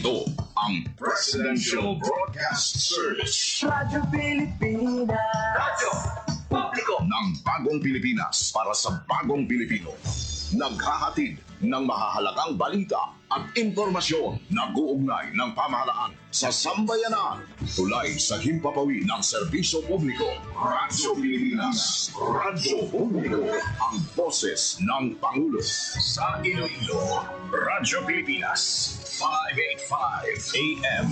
Ito ang Presidential Broadcast Service. Radyo Pilipinas. Radyo Publiko ng Bagong Pilipinas para sa Bagong Pilipino. Naghahatid ng mahahalagang balita at impormasyon na guugnay ng pamahalaan sa sambayanan. Tulay sa himpapawid ng serbisyo publiko. Radyo Pilipinas. Radyo Publiko. Ang boses ng Pangulo. Sa Iloilo, Radyo Pilipinas. 585 AM.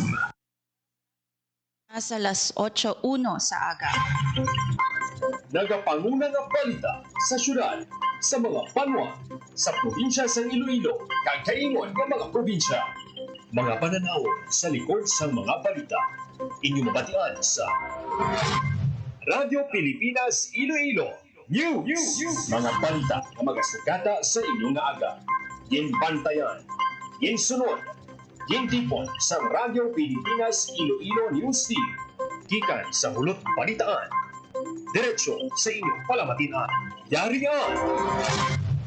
Nasa alas 8:01 sa aga. Nagapanguna nga balita sa syudad, sa mga banwa, sa probinsya sa Iloilo, kagkaingon ng mga probinsya. Mga pananaw sa likod sa mga balita. Inyong mabatian sa Radyo Pilipinas Iloilo News. Mga balita na magasugata sa inyong aga. Ginbantayan, ginsunod, gintipon sa Radyo Pilipinas Iloilo News Team. Gikan sa hulot balitaan. Diretso sa inyong palamatinan. Yari ang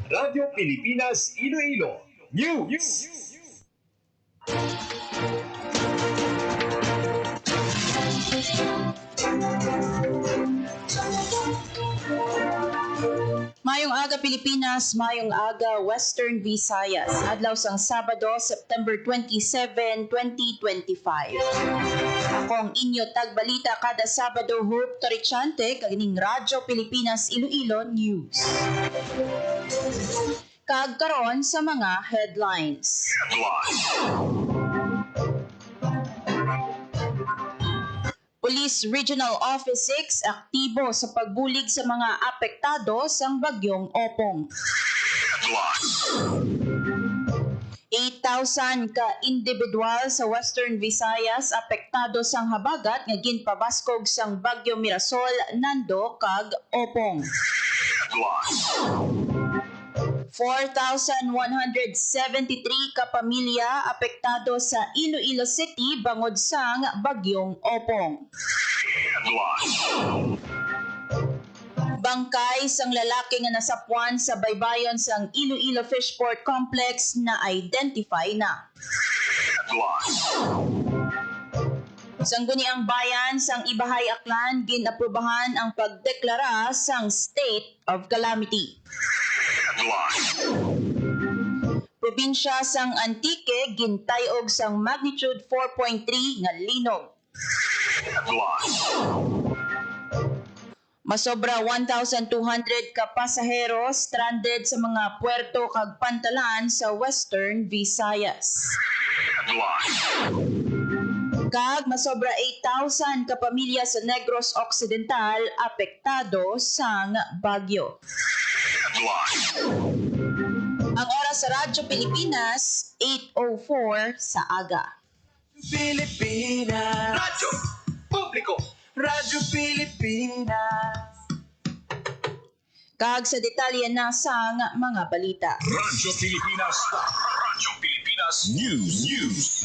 Radyo Pilipinas Iloilo News. Mayong aga Pilipinas, mayong aga Western Visayas. Adlaw sang Sabado, September 27, 2025. Ako ang inyo tagbalita kada Sabado, Hope Torichante, kagining Radyo Pilipinas Iloilo News. Kagkaroon sa mga headlines. Police Regional Office 6 aktibo sa pagbulig sa mga apektado sang bagyong Opong. 8,000 ka individual sa Western Visayas apektado sang habagat nga ginpabaskog sang bagyo Mirasol, Nando kag Opong. 4,173 ka pamilya apektado sa Iloilo City bangod sang bagyong Opong. Bangkay sang lalaki nga nasapuan sa baybayon sang Iloilo Fishport Complex na identify na. Sangguniang bayan sang Ibahay Aklan ginaprubahan ang pagdeklara sang state of calamity. Probinsya sang Antique gintayog sang magnitude 4.3 nga linog. Masobra 1,200 ka pasahero stranded sa mga puerto kag pantalan sa Western Visayas. Kag masobra 8,000 ka pamilya sa Negros Occidental apektado sang bagyo. Ang oras sa Radyo Pilipinas, 8:04 sa aga. Pilipinas. Radyo Publiko. Radyo Pilipinas. Kag sa detalye na sang mga balita. Radyo Pilipinas. Radyo Pilipinas News.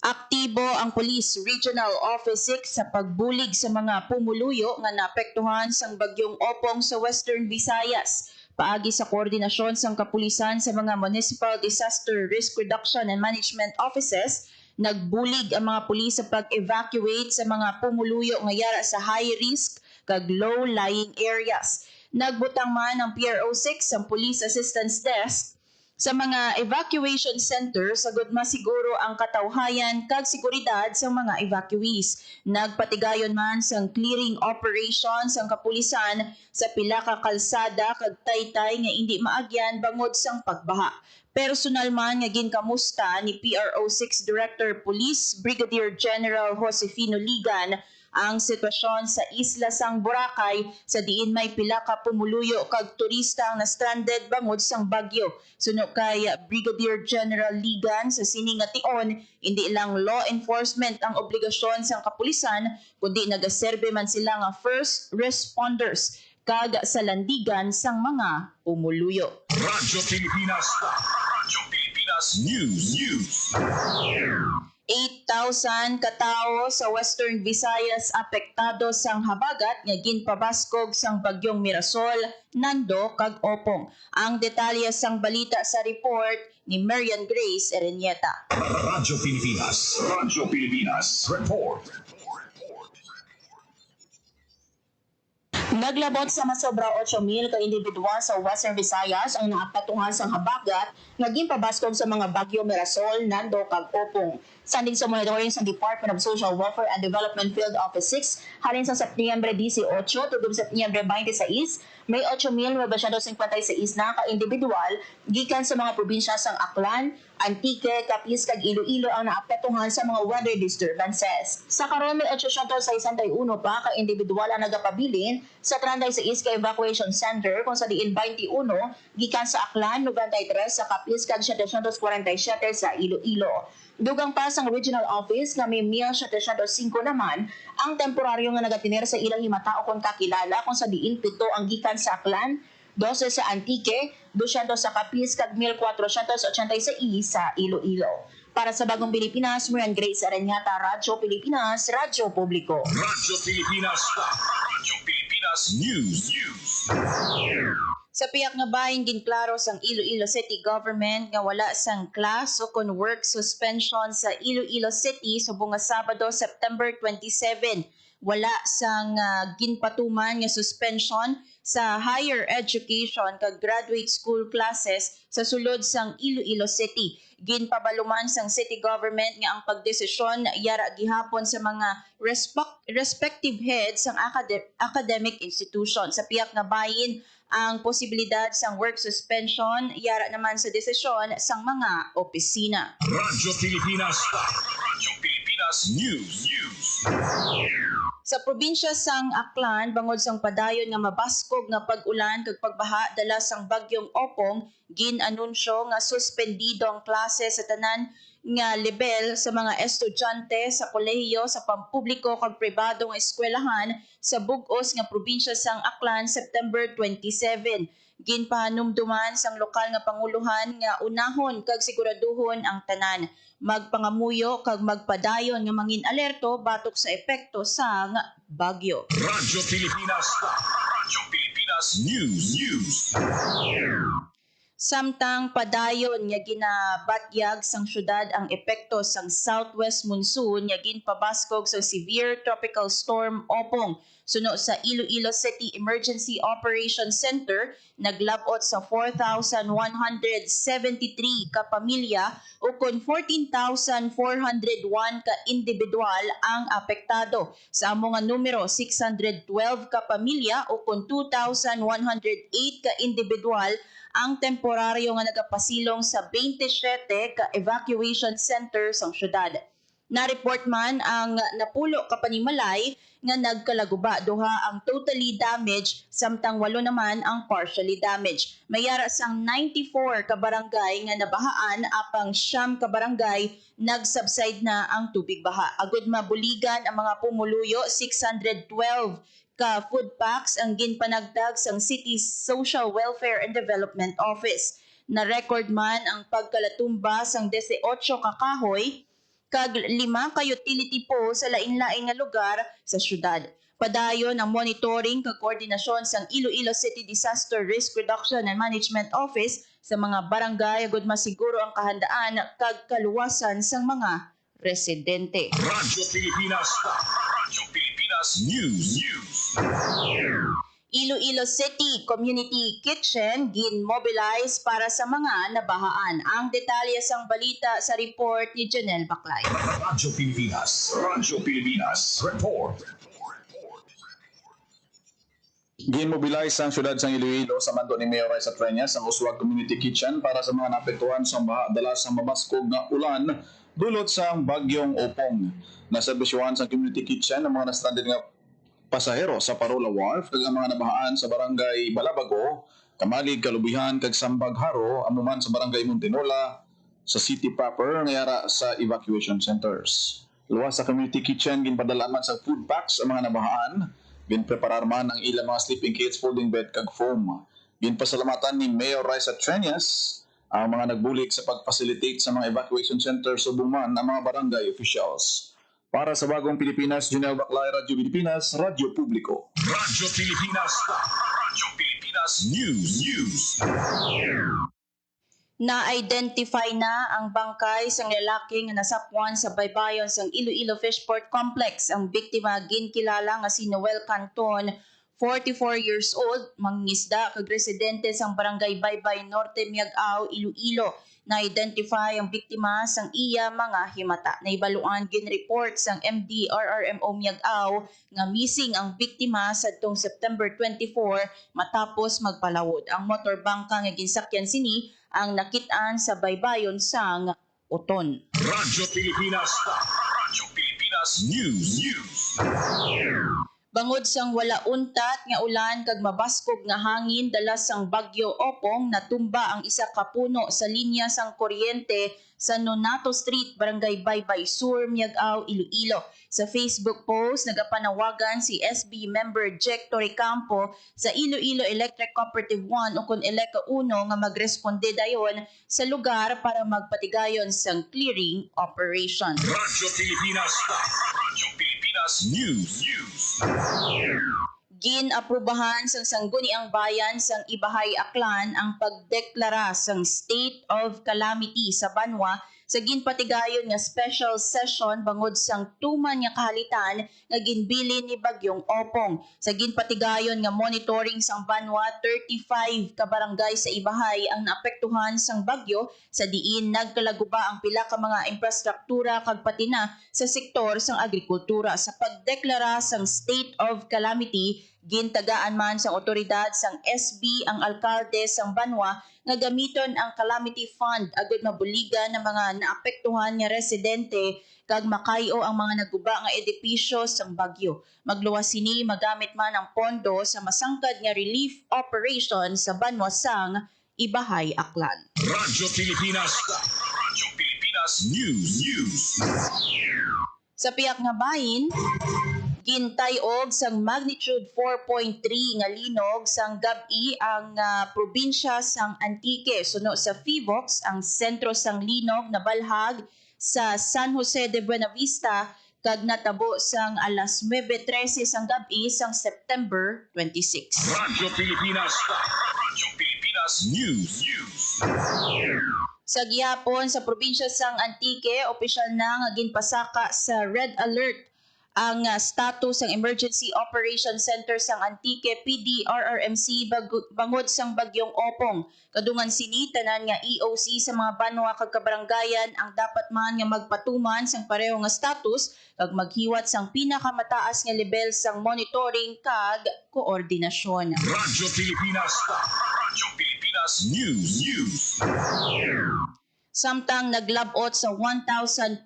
Aktibo ang Police Regional Office 6 sa pagbulig sa mga pumuluyo nga naapektuhan sang bagyong Opong sa Western Visayas. Paagi sa koordinasyon sang kapulisan sa mga Municipal Disaster Risk Reduction and Management Offices, nagbulig ang mga pulis sa pag-evacuate sa mga pumuluyo nga yara sa high risk kag low-lying areas. Nagbutang man ang PRO6 ang Police Assistance Desk sa mga evacuation center sagud masiguro ang katawhayan kag seguridad sa mga evacuees. Nagpatigayon man sang clearing operations ang kapulisan sa pila ka kalsada kag taytay nga hindi maagyan bangod sang pagbaha. Personal man nga ginkamusta ni PRO6 Director Police Brigadier General Josefino Ligan ang sitwasyon sa isla sang Boracay sa diin may pila ka pumuluyo kag turista ang na-stranded bangod sang bagyo. Suno kay Brigadier General Ligan sa sini nga tion, hindi lang law enforcement ang obligasyon sang kapulisan kundi nagaserbe man sila nga first responders kag sa landigan sang mga pumuluyo. Radyo Pilipinas. Radyo Pilipinas News. 8,000 katawo sa Western Visayas apektado sang habagat nga ginpabaskog sang bagyong Mirasol, Nando kag Opong. Ang detalye sang balita sa report ni Marian Grace Erenieta. Radyo Pilipinas. Radyo Pilipinas. Report. Naglabot sa masobra 8,000 ka individual sa Western Visayas ang naapektuhan sa habagat nga ginpabaskog sa mga bagyo Mirasol, Nando kag Opong. Sanding sa monitoring sa Department of Social Welfare and Development Field Office 6 halin sa Setyembre 18 tugod Setyembre 26, may 8,956 na ka individual gikan sa mga probinsya sang Aklan, Antique, Capiz kag Iloilo ang naapektuhan sa mga weather disturbances. Sa karon may 861 pa ka individual ang nagapabilin sa 36 ka evacuation center kung sa diin 21 gikan sa Aklan, 93 sa Capiz kag 747 sa Iloilo. Dugang pa sang regional office nga may 1,705 naman ang temporaryo nga nagatiner sa ilang himatao kung kakilala kung sa diin 7 ang gikan sa Aklan, 12 sa Antique, 200 sa Capiz kag 1,486 sa Iloilo. Para sa Bagong Pilipinas, Marian Grace Aranyata, Radyo Pilipinas, Radyo Publiko. Radyo Pilipinas. Radyo Pilipinas News. Sa piyak nga bahin ginklaro sang Iloilo City Government nga wala sang class o kon work suspension sa Iloilo City subong nga Sabado, September 27. Wala sang ginpatuman nga suspension sa higher education kag graduate school classes sa sulod sang Iloilo City. Ginpabaluman sang city government nga ang pagdesisyon yara gihapon sa mga respective heads sang academic institution. Sa piyak nga bahin ang posibilidad sang work suspension yara naman sa desisyon sang mga opisina. Radyo Pilipinas. Radyo Pilipinas News. Sa probinsya sang Aklan, bangod sang padayon nga mabaskog nga pag-ulan kag pagbaha dala sang bagyong Opong, ginanunsyo nga suspendido ang klase sa tanan nga level sa mga estudyante sa kolehiyo sa pampubliko kag pribado nga eskwelahan sa bug-os nga probinsya sang Aklan September 27. Ginpahanumduman sang lokal nga panguluhan nga unahon kag siguraduhon ang tanan. Magpangamuyo kag magpadayon nga mangin alerto batok sa epekto sang bagyo. Radyo Pilipinas. Radyo Pilipinas News. Samtang padayon nga ginabatyag sang syudad ang epekto sang southwest monsoon nga ginpabaskog sa severe tropical storm Opong. Suno sa Iloilo City Emergency Operations Center, naglabot sa 4,173 ka pamilya o kon 14,401 ka individual ang apektado. Sa amo nga numero, 612 ka pamilya o kon 2,108 ka individual ang temporaryo nga nagapasilong sa 27 ka evacuation center sa syudad. Na-report man ang napulo ka panimalay nga nagkalaguba. Duha ang totally damaged, samtang 8 naman ang partially damaged. Mayara sang 94 ka barangay nga nabahaan, apang 9 ka barangay nagsubside na ang tubig baha. Agud mabuligan ang mga pumuluyo, 612 ka food packs ang ginpanagdag sang City Social Welfare and Development Office. Na-record man ang pagkalatumba sang 18 ka kahoy kag 5 ka utility pole sa lain-lain nga lugar sa syudad. Padayon ang monitoring kag koordinasyon sang Iloilo City Disaster Risk Reduction and Management Office sa mga barangay agud masiguro ang kahandaan kag kaluwasan sang mga residente. Radyo Pilipinas. Radyo Pilipinas News. Iloilo City Community Kitchen gin-mobilize para sa mga nabahaan. Ang detalye sang balita sa report ni Janelle Baclay. Radyo Pilipinas. Radyo Pilipinas. Report. Gin-mobilize ang syudad sang Iloilo sa mando ni Mayor Raisa Treñas ang Uswag Community Kitchen para sa mga naapektuhan sa baha dala sa mabaskog nga ulan dulot sa bagyong Opong. Naserbisyuhan sa Community Kitchen ang mga na-stranded nga pasahero sa Parola Wharf kag ang mga nabahaan sa barangay Balabago, Kamalig, Kalubihan kag Sambag Haro amuman sa barangay Montenola sa city proper ngayara sa evacuation centers. Luwas sa Community Kitchen ginpadala man sa food packs ang mga nabahaan, ginpreparar man ang ilang mga sleeping kits, folding bed kag foam. Ginpasalamatan ni Mayor Raisa Treñas Ang mga nagbulig sa pag-facilitate sa mga evacuation center subong man ang mga barangay officials. Para sa Bagong Pilipinas, Junel Baclay, Radyo Pilipinas, Radyo Publiko. Radyo Pilipinas. Radyo Pilipinas News. Na-identify na ang bangkay sang lalaki nga nasapwan sa baybayon sang Iloilo Fishport Complex. Ang biktima ginkilala nga si Noel Canton, 44 years old, mangingisda kag residente sang Barangay Baybay Norte, Miag-Ao, Iloilo. Na-identify ang biktima sang iya mga himata. Naibaluan gin-report sang MDRRMO Miag-Ao nga missing ang biktima sadtong September 24 matapos magpalawod. Ang motorbangka nga ginsakyan sini ang nakitaan sa baybayon sang Uton. Radyo Pilipinas. Radyo Pilipinas News. Bangod sang wala untat nga ulan kag mabaskog nga hangin dala sang bagyo Opong, natumba ang isa ka puno sa linya sang kuryente sa Nonato Street, Barangay Baybay Sur, Miag-Ao, Iloilo. Sa Facebook post, nagapanawagan si SB member Jack Torrecampo sa Iloilo Electric Cooperative 1 o kun Eleca 1 nga magresponde dayon sa lugar para magpatigayon sang clearing operation. Radyo Pilipinas. Radyo Pilipinas News. Gin-aprubahan sang Sangguniang Bayan sang Ibahay Aklan ang pagdeklara sang state of calamity sa Banwa sa ginpatigayon nga special session bangod sang tuman nga kahalitan nga ginbilin ni Bagyong Opong. Sa ginpatigayon nga monitoring sang Banwa, 35 ka barangay sa Ibahay ang naapektuhan sang bagyo sa diin nagkalaguba ang pila ka mga infrastruktura kag pati na sa sektor sang agrikultura. Sa pagdeklara sang state of calamity, gintagaan man sang otoridad sang SB ang alkalde sang Banwa nga gamiton ang calamity fund agud mabuligan ng mga naapektuhan nga residente kag makayo ang mga naguba nga edipisyo sang bagyo. Magluwas sini magamit man ang pondo sa masangkad nga relief operation sa Banwa sang Ibahay Aklan. Radyo Pilipinas. Radyo Pilipinas News. Sa piyak nga bahin, gintayog sang magnitude 4.3 nga linog sang gabi ang probinsya sang Antique. Suno sa Fivox, ang sentro sang linog na balhag sa San Jose de Buenavista kag natabo sang alas 9:13 sang gabi sang September 26. Radyo Pilipinas. Radyo Pilipinas News. Sa gihapon sa probinsya sang Antique, opisyal na nga ginpasaka sa red alert ang status ng Emergency Operation Center sang Antique PDRRMC bangod sang Bagyong Opong. Kadungan sini tanan nga EOC sa mga banwa kag kabaranggayan ang dapat man nga magpatuman sang pareho nga status kag maghiwat sang pinakamataas nga level sang monitoring kag koordinasyon. Radyo Pilipinas. Radyo Pilipinas News. Samtang naglabot sa 1,284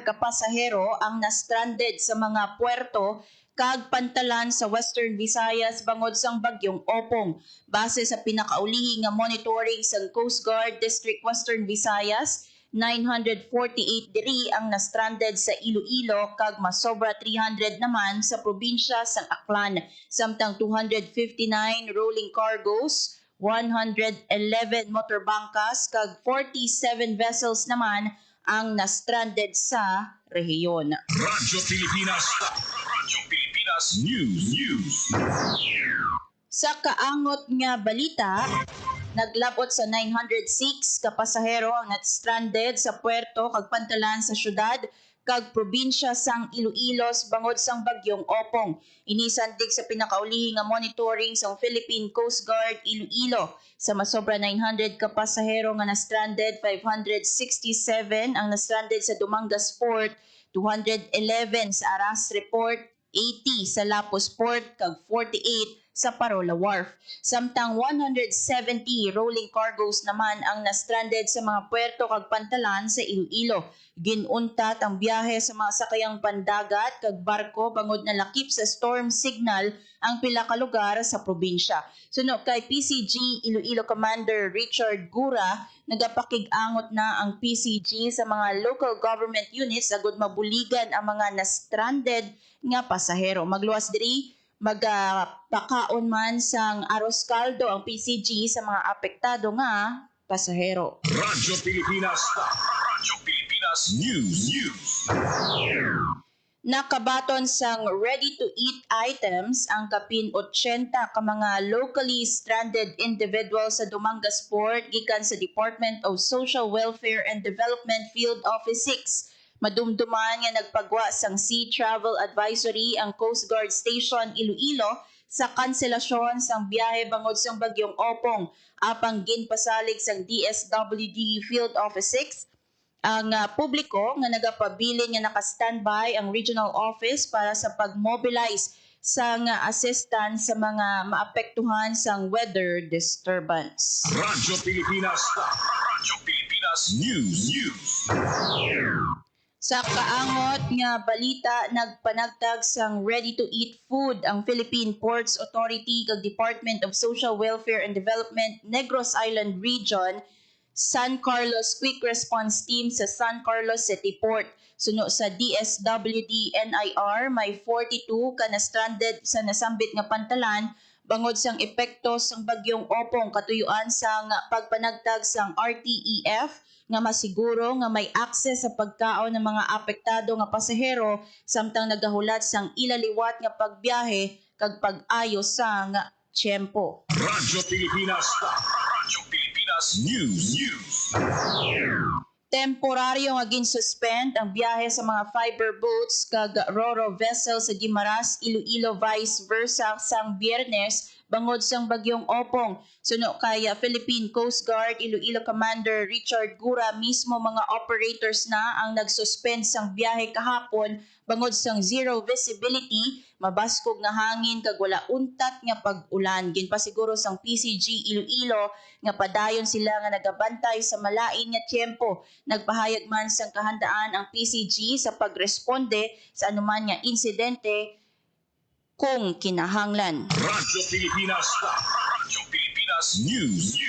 ka pasahero ang na-stranded sa mga puerto kag pantalan sa Western Visayas bangod sang Bagyong Opong. Base sa pinakaulihi nga monitoring sang Coast Guard District Western Visayas, 948 diri ang na-stranded sa Iloilo kag masobra 300 naman sa probinsya sang Aklan. Samtang 259 rolling cargos, 111 motorbangkas kag 47 vessels naman ang na-stranded sa rehiyon. Radyo Pilipinas. Radyo Pilipinas News. Sa kaangot nga balita, naglabot sa 906 ka pasahero ang na-stranded sa puerto kag pantalan sa syudad kag probinsya sang Iloilo bangod sang Bagyong Opong. Inisandig sa pinakaulihi nga monitoring sang Philippine Coast Guard Iloilo. Sa masobra 900 ka pasahero nga na-stranded, 567 ang na-stranded sa Dumangas Port, 211 sa Aras Report, 80 sa Lapos Port kag 48 sa Parola Wharf. Samtang 170 rolling cargos naman ang na-stranded sa mga puerto kag pantalan sa Iloilo. Ginuntat ang biyahe sa mga sakayang pandagat kag barko bangod na lakip sa storm signal ang pila ka lugar sa probinsya. Suno kay PCG Iloilo Commander Richard Gura, nagapakig-angot na ang PCG sa mga local government units agud mabuligan ang mga na-stranded nga pasahero. Magluwas diri magpakaon man sang aros kaldo ang PCG sa mga apektado nga pasahero. Radyo Pilipinas. Radyo Pilipinas News. Nakabaton sang ready-to-eat items ang kapin 80 ka mga locally stranded individuals sa Dumangas Port gikan sa Department of Social Welfare and Development Field Office 6. Madumduman nga nagpagwa sang Sea Travel Advisory ang Coast Guard Station Iloilo sa kanselasyon sang biyahe bangod sang bagyong Opong apang ginpasalig sang DSWD Field Office 6. Ang publiko nga nagapabilin nga naka-standby ang regional office para sa pag-mobilize sa assistance sa mga maapektuhan sang weather disturbance. Radyo Pilipinas. Radyo Pilipinas News. Sa kaangot nga balita, nagpanagtag sang ready-to-eat food ang Philippine Ports Authority kag Department of Social Welfare and Development Negros Island Region San Carlos Quick Response Team sa San Carlos City Port. Suno sa DSWD NIR, may 42 ka na stranded sa nasambit nga pantalan bangod sang epekto sang bagyong Opong katuyuan sang pagpanagtag sang RTEF nga masiguro nga may access sa pagkaon ng mga apektado nga pasahero samtang nagahulat sang ilaliwat nga pagbiyahe kag pag-ayos sang tiyempo. Radyo Pilipinas. Radyo Pilipinas News. Temporaryo nga ginsuspend ang biyahe sa mga fiber boats kag ro-ro vessel sa Guimaras, Iloilo vice versa sang Biyernes bangod sang bagyong Opong. Suno kay Philippine Coast Guard Iloilo Commander Richard Gura mismo mga operators na ang nagsuspend sang biyahe kahapon bangod sang zero visibility, mabaskog nga hangin kag wala untat nga pag-ulan. Ginpasiguro sang PCG Iloilo nga padayon sila nga nagabantay sa malain nga tiyempo. Nagpahayag man sang kahandaan ang PCG sa pagresponde sa anuman nga insidente kung kinahanglan. Radyo Pilipinas. Radyo Pilipinas News.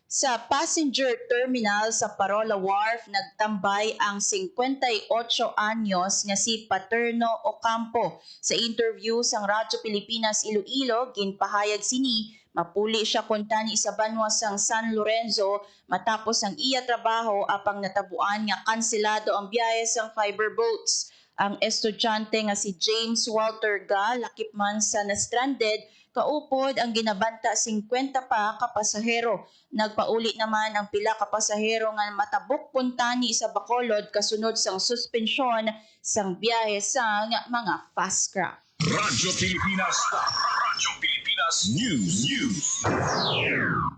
Sa passenger terminal sa Parola Wharf, nagtambay ang 58 anyos nga si Paterno Ocampo. Sa interview sang Radyo Pilipinas Iloilo, ginpahayag sini mapuli siya kuntani sa banwa sang San Lorenzo matapos ang iya trabaho apang natabuan nga kanselado ang biyahe sang fiber boats. Ang estudyante nga si James Walter Ga, lakip man sa na-stranded, kaupod ang ginabanta 50 pa ka pasahero. Nagpauli naman ang pila ka pasahero nga matabok puntani sa Bacolod kasunod sang suspensyon sang biyahe sang mga fast craft. Radyo Pilipinas. Radyo Pilipinas News.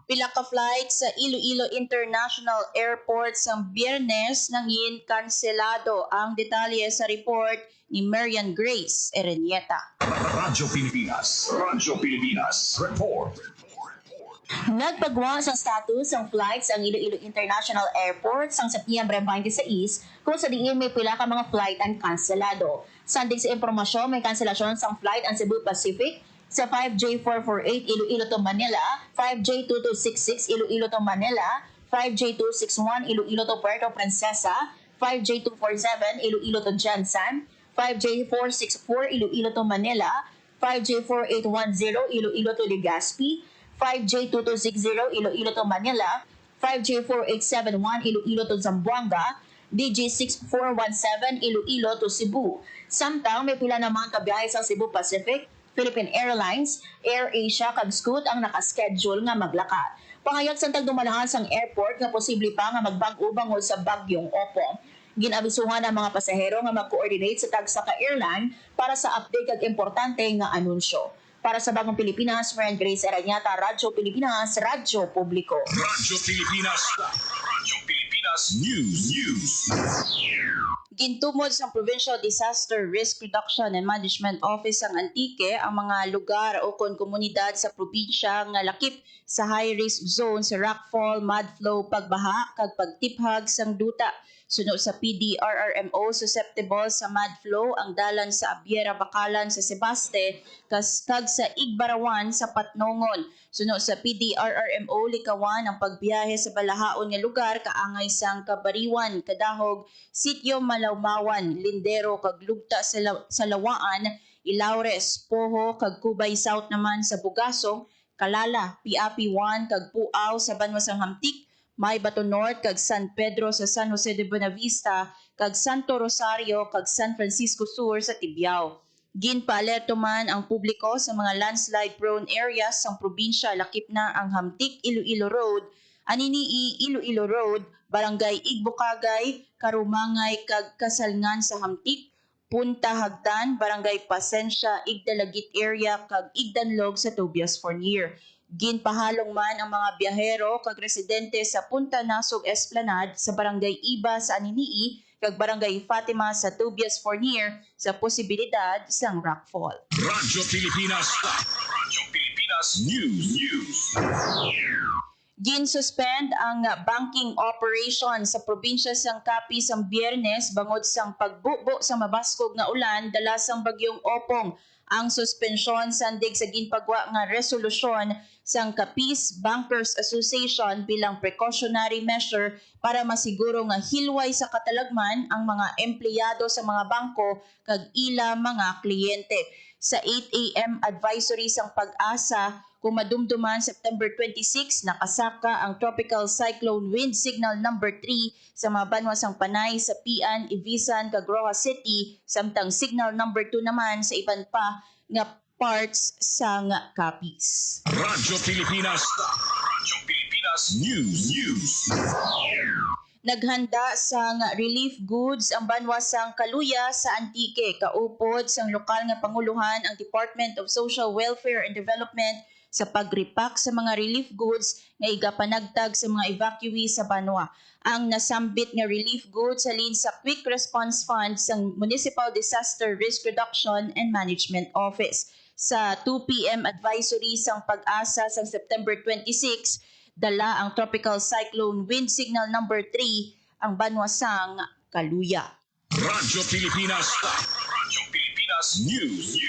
Pila ka flight sa Iloilo International Airport sang Biyernes nangin kanselado. Ang detalye sa report ni Marian Grace Erenieta. Radyo Pilipinas. Radyo Pilipinas. Report. Nagpagwa sa status ang flights ang Iloilo International Airport sang Setyembre 26 kung sa diin may pila ka mga flight ang kanselado. Sandig sa impormasyon, may kanselasyon sang flight ang Cebu Pacific sa 5J448 Iloilo to Manila, 5J2266 Iloilo to Manila, 5J261 Iloilo to Puerto Princesa, 5J247 Iloilo to Jansan, 5J464 Iloilo to Manila, 5J4810 Iloilo to Legazpi, 5J2260 Iloilo to Manila, 5J4871 Iloilo to Zamboanga, DG6417 Iloilo to Cebu. Samtang may pila namang kabiyahe sa Cebu Pacific, Philippine Airlines, Air Asia kag Scoot ang nakaschedule nga maglakad. Pangayat sa tagdumalahan sang airport nga posible pa nga magbag-o bangod sa bagyong Opong. Ginabisuhan ang mga pasahero nga mag-coordinate sa tagsa ka airline para sa update kag importante nga anunsyo. Para sa Bagong Pilipinas, Marian Grace Erenieta, Radyo Pilipinas, Radyo Publiko. Radyo Pilipinas. Radyo Pilipinas News. Gintumod sa Provincial Disaster Risk Reduction and Management Office ang Antique ang mga lugar o komunidad sa probinsya nga lakip sa high-risk zone sa rockfall, mudflow, pagbaha, kag pagtiphag sang duta. Suno sa PDRRMO, susceptible sa mudflow ang dalan sa Abiera, Bakalan sa Sebaste, kag sa Igbarawan sa Patnongon. Suno sa PDRRMO, likawan ang pagbiyahe sa balahaon nga lugar kaangay sang Kabariwan, Kadahog, Sitio Malawmawan, Lindero, kag Lugta sa Lawaan, Ilaures, Poho, kag Cubay South naman sa Bugasong, Kalala, Piapi 1 kag Puaw sa Banwasang Hamtik, May Bato North kag San Pedro sa San Jose de Buenavista, kag Santo Rosario kag San Francisco Sur sa Tibiao. Ginpaalerto man ang publiko sa mga landslide-prone areas sa probinsya lakip na ang Hamtik Iloilo Road, Aninii Iloilo Road, Barangay Igbukagay, Karumangay kag Kasalngan sa Hamtik, Punta Hagdan, Barangay Pasensya, Igdalagit area kag Igdanlog sa Tobias Fournier. Ginpahalong man ang mga biyahero kag residente sa Punta Nasog Esplanade sa Barangay Iba sa Aninii kag Barangay Fatima sa Tobias Fournier sa posibilidad sang rockfall. Radyo Pilipinas. Radyo Pilipinas News. Gin-suspend ang banking operation sa probinsya sang Capiz ang Biyernes bangod sang pagbubo sa mabaskog nga ulan dala sang bagyong Opong. Ang suspensyon sandig sa ginpagwa nga resolusyon sang Capiz Bankers Association bilang precautionary measure para masiguro nga hilway sa katalagman ang mga empleyado sa mga bangko kag ila mga kliyente. Sa 8 a.m. advisory sang Pag-asa, kung madumduman September 26, nakasaka ang Tropical Cyclone Wind Signal number 3 sa mga banwasang Panay sa Pian, Ibisan, kag Rojas City, samtang Signal number 2 naman sa iban pa nga parts sang Capiz. Radyo Pilipinas. Radyo Pilipinas News. Naghanda sang relief goods ang banwasang Kaluya sa Antique. Kaupod sang lokal nga panguluhan ang Department of Social Welfare and Development sa pagripak sa mga relief goods nga igapanagtag sa mga evacuee sa Banwa. Ang nasambit nga relief goods halin sa Quick Response Fund sang Municipal Disaster Risk Reduction and Management Office. Sa 2 p.m. advisory sang Pag-asa sang September 26, dala ang Tropical Cyclone Wind Signal number 3 ang banwasang Kaluya. Radyo Pilipinas. Radyo Pilipinas News.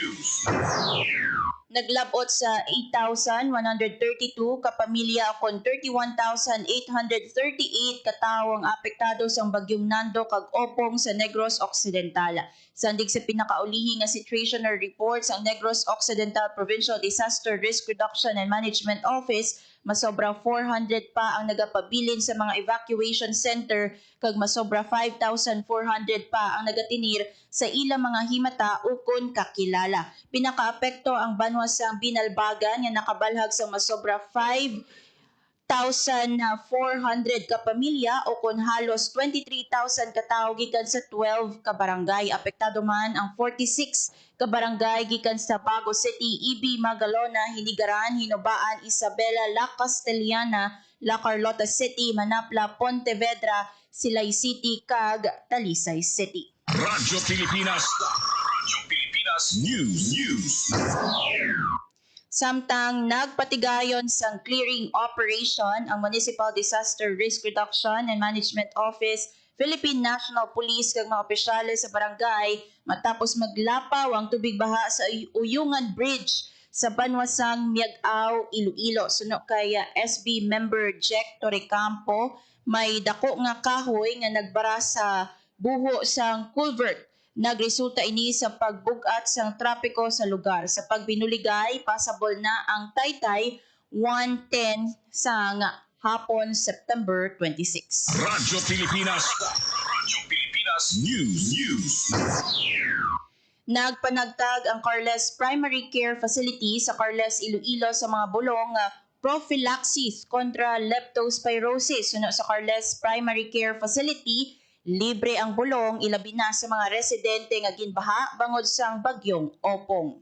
Naglabot sa 8,132 kapamilya kon 31,838 katao ang apektado sa bagyong Nando kag Opong sa Negros Occidental. Sandig sa pinakaulihi nga situational report sa Negros Occidental Provincial Disaster Risk Reduction and Management Office, masobra 400 pa ang nagapabilin sa mga evacuation center kag masobra 5,400 pa ang nagatinir sa ilang mga himata ukon kakilala. Pinakaapekto ang banwasang Binalbagan nga nakabalhag sa masobra 5,400 kapamilya o kon halos 23,000 katao gikan sa 12 ka barangay. Apektado man ang 46 ka barangay gikan sa Bago City, Ibi, Magalona, Hinigaran, Hinobaan, Isabela, La Castellana, La Carlota City, Manapla, Pontevedra, Silay City, kag Talisay City. Radyo Pilipinas. Radyo Pilipinas News. Samtang nagpatigayon sang clearing operation ang Municipal Disaster Risk Reduction and Management Office, Philippine National Police kag mga opisyales sa barangay matapos maglapaw ang tubig baha sa Uyungan Bridge sa banwasang Miag-Aw, Iloilo. Suno kay SB member Jack Torrecampo, may dako nga kahoy nga nagbara sa buho sang culvert. Nagresulta ini sa pagbugat sang trapiko sa lugar. Sa pagbinuligay, pasabol na ang Taytay 1:10 sang hapon September 26. Radyo Pilipinas. Radyo Pilipinas News. Nagpanagtag ang Carles Primary Care Facility sa Carles, Iloilo sa mga bulong prophylaxis kontra leptospirosis. Suno sa Carles Primary Care Facility, libre ang bulong ilabi na sa mga residente nga ginbaha bangod sang bagyong Opong.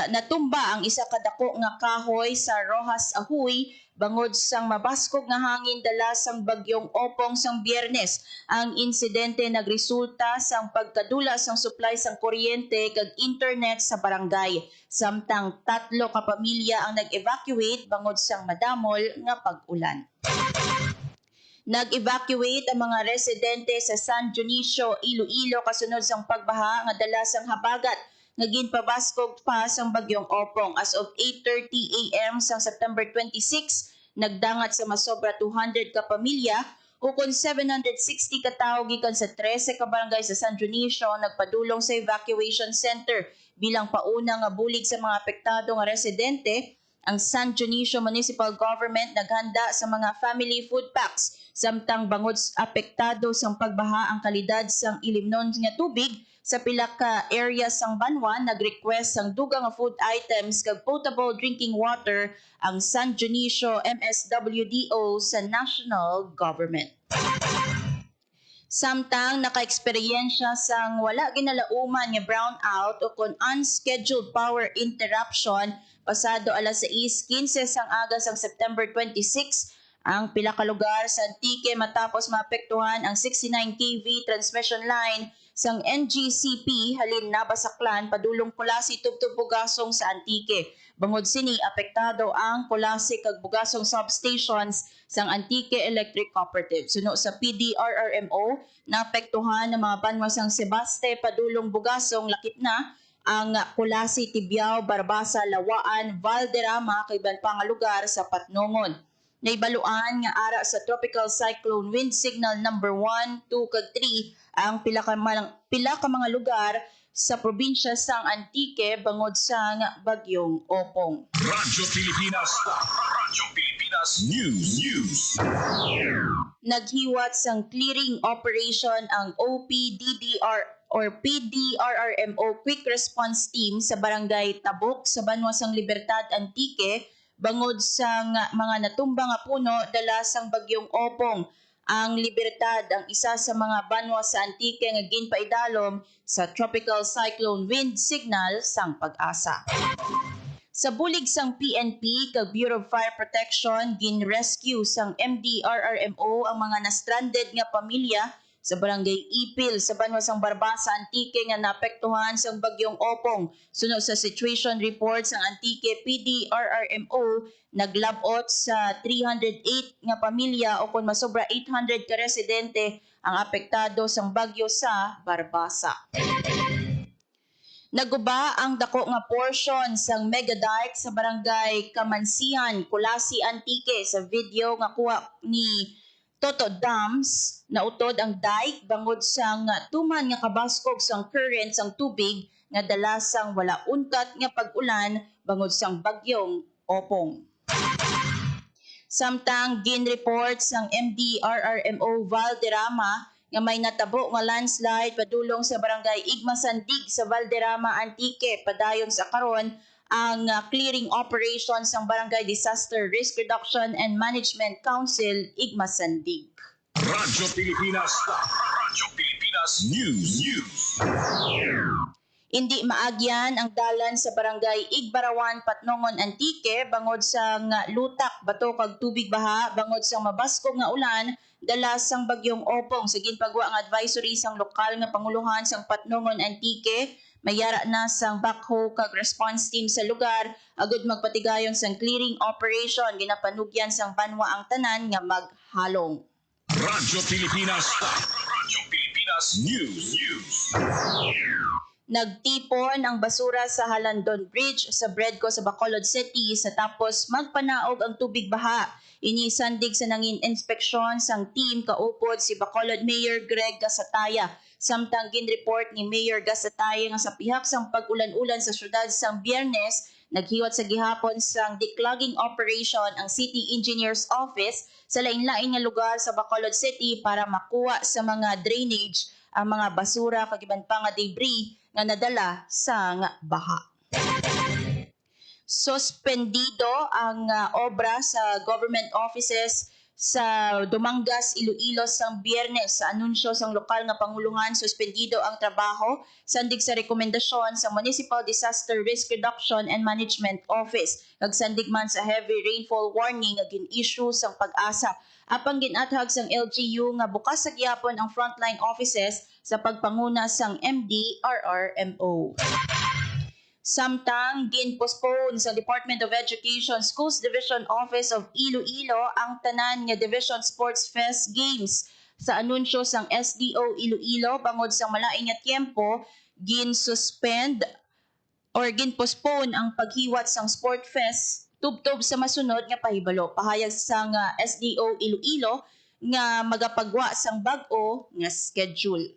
Natumba ang isa ka dako nga kahoy sa Rojas Ahoy bangod sang mabaskog nga hangin dala sang bagyong Opong sang Biyernes. Ang insidente nagresulta sang pagkadula sang supply sang kuryente kag internet sa barangay. Samtang 3 ka pamilya ang nag-evacuate bangod sang madamol nga pag-ulan. Nag-evacuate ang mga residente sa San Dionisio, Iloilo kasunod sang pagbaha nga dala sang habagat nga ginpabaskog pa sang bagyong Opong. As of 8:30 a.m. sang September 26, nagdangat sa masobra 200 ka pamilya Ukon 760 ka tawo gikan sa 13 ka barangay sa San Dionisio nagpadulong sa evacuation center bilang pauna nga bulig sa mga apektado nga residente. Ang San Dionisio Municipal Government naghanda sa mga family food packs samtang bangod apektado sang pagbaha ang kalidad sang ilimnon nga tubig sa pila ka area sang Banwa nag-request sang dugang nga food items kag potable drinking water ang San Dionisio MSWDO sa national government. Samtang naka-eksperyensya sang wala ginalauman nga brownout o kon unscheduled power interruption pasado alas 6:15 sang aga sang September 26 ang pila ka lugar sa Antique matapos maapektuhan ang 69 kV transmission line sang NGCP halin nabasaklan padulong Kulasi tubtub Bugasong sa Antique. Bangod sini apektado ang Kulasi kag Bugasong substations sang Antique Electric Cooperative. Suno sa PDRRMO naapektuhan ng mga banwa sang Sebaste padulong Bugasong lakip na ang Kulasi, Tibiao, Barbasa, Lawaan, Valderrama kay iban pa nga lugar sa Patnongon. Naibaluan nga ara sa tropical cyclone wind signal number 1, 2 kag 3 ang pila ka mga lugar sa probinsya sang Antique bangod sang bagyong Opong. Radyo Pilipinas. Radyo Pilipinas News. Naghiwat sang clearing operation ang OPDDR or PDRRMO Quick Response Team sa Barangay Tabok sa Banwa sang Libertad, Antique bangod sang mga natumbang nga puno dala sang bagyong Opong. Ang Libertad ang isa sa mga banwa sa Antique nga ginpaidalom sa tropical cyclone wind signal sang Pag-asa. Sa bulig sang PNP kag Bureau of Fire Protection gin-rescue sang MDRRMO ang mga na-stranded nga pamilya sa Barangay Ipil sa Banwa sang Barbasa, Antique nga naapektuhan sang bagyong Opong. Sunod sa situation report sang Antique PDRRMO, naglabot sa 308 nga pamilya o kung masobra 800 ka residente ang apektado sang bagyo sa Barbasa. Naguba ang dako nga portion sang mega dike sa Barangay Kamansihan, Kulasi, Antique sa video nga kuha ni Toto Dams na utod ang dike bangod sang tuman nga kabaskog sang current sang tubig nga dala sang wala untat nga pag-ulan bangod sang bagyong Opong. Samtang gin-report sang MDRRMO Valderrama nga may natabo nga landslide padulong sa Barangay Igmasandig sa Valderrama, Antique padayon sa karon ang clearing operations ng Barangay Disaster Risk Reduction and Management Council, Igmasandig. Radyo Pilipinas. Radyo Pilipinas News. Hindi maagyan ang dalan sa Barangay Igbarawan, Patnongon, Antique bangod sa lutak, bato kag tubig baha bangod sa mabaskog nga ulan dala sang bagyong Opong. Sa ginpagwa ang advisory sang lokal nga panguluhan sang Patnongon, Antique, mayara na sang backhoe kag response team sa lugar agud magpatigayon sang clearing operation ginapanugyan sang banwa ang tanan nga maghalong. Radyo Pilipinas. Radyo Pilipinas News. Nagtipon ang basura sa Halandon Bridge sa Bredco sa Bacolod City sa tapos magpanaog ang tubig baha. Inisandig sa nangin inspeksyon sang team kaupod si Bacolod Mayor Greg Gasataya. Samtang gin-report ni Mayor Gasataya nga sa pihak sang pag-ulan-ulan sa syudad sang Biyernes, naghiwat sa gihapon sang declogging operation ang City Engineer's Office sa lain-lain nga lugar sa Bacolod City para makuha sa mga drainage ang mga basura kag iban pa nga debris nga nadala sang baha. Suspendido ang obra sa government offices sa Dumangas, Iloilo sang Biyernes. Sa anunsyo sang lokal nga panguluhan, suspendido ang trabaho sandig sa rekomendasyon sa Municipal Disaster Risk Reduction and Management Office. Kag sandig man sa heavy rainfall warning nga gin-issue sang Pag-asa. Apang ginathag sang LGU nga bukas sa gihapon ang frontline offices sa pagpanguna sang MDRRMO. Samtang gin-postpone sa Department of Education Schools Division Office of Iloilo ang tanan nga Division Sports Fest Games. Sa anunsyo sang SDO Iloilo bangod sa malain nga tiempo, gin-suspend or gin-postpone ang paghiwat sang Sport Fest tubtob sa masunod nga pahibalo. Pahayag sang SDO Iloilo nga magapagwa sang bag-o nga schedule.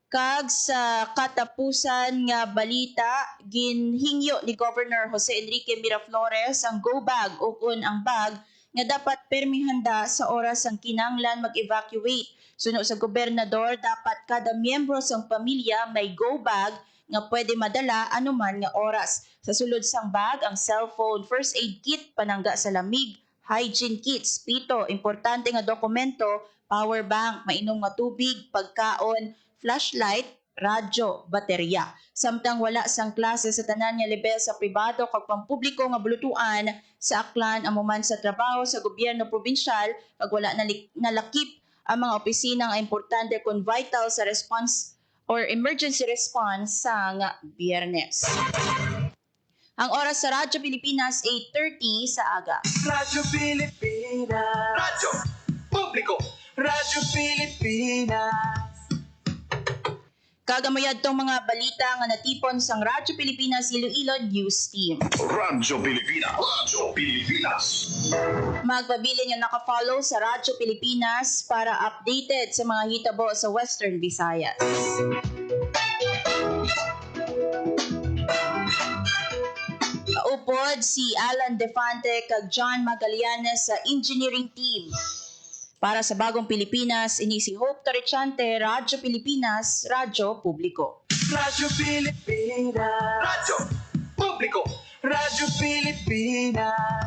Kag sa katapusan nga balita, ginhingyo ni Governor Jose Enrique Miraflores ang go bag o kun ang bag nga dapat permihanda sa oras ang kinanglan mag-evacuate. Suno sa gobernador, dapat kada miyembro sang pamilya may go bag nga pwede madala anuman nga oras. Sa sulod sang bag, ang cellphone, first aid kit, panangga sa lamig, hygiene kits, pito, importante nga dokumento, power bank, mainom nga tubig, pagkaon, flashlight, radyo, baterya. Samtang wala sang klase sa tanan nga level sa pribado kag pampubliko nga bulutuan sa aklan amuman sa trabaho sa gobyerno probinsyal kag wala nalakip ang mga opisina nga importante kung vital sa response or emergency response sang Biyernes. Ang oras sa Radyo Pilipinas, 8:30 sa aga. Radyo Pilipinas. Radyo Publiko. Radyo Pilipinas. Kagamayad tong mga balita nga natipon sang Radyo Pilipinas Iloilo News Team. Radyo Pilipinas. Radyo Pilipinas. Magpabilin yung nakafollow sa Radyo Pilipinas para updated sa mga hitabo sa Western Visayas. Kaupod si Alan Defante kag John Magallanes sa engineering team. Para sa Bagong Pilipinas, ini si Hope Torrechante, Radyo Pilipinas, Radyo Publiko. Radyo Pilipinas. Radyo Publiko. Radyo Pilipinas.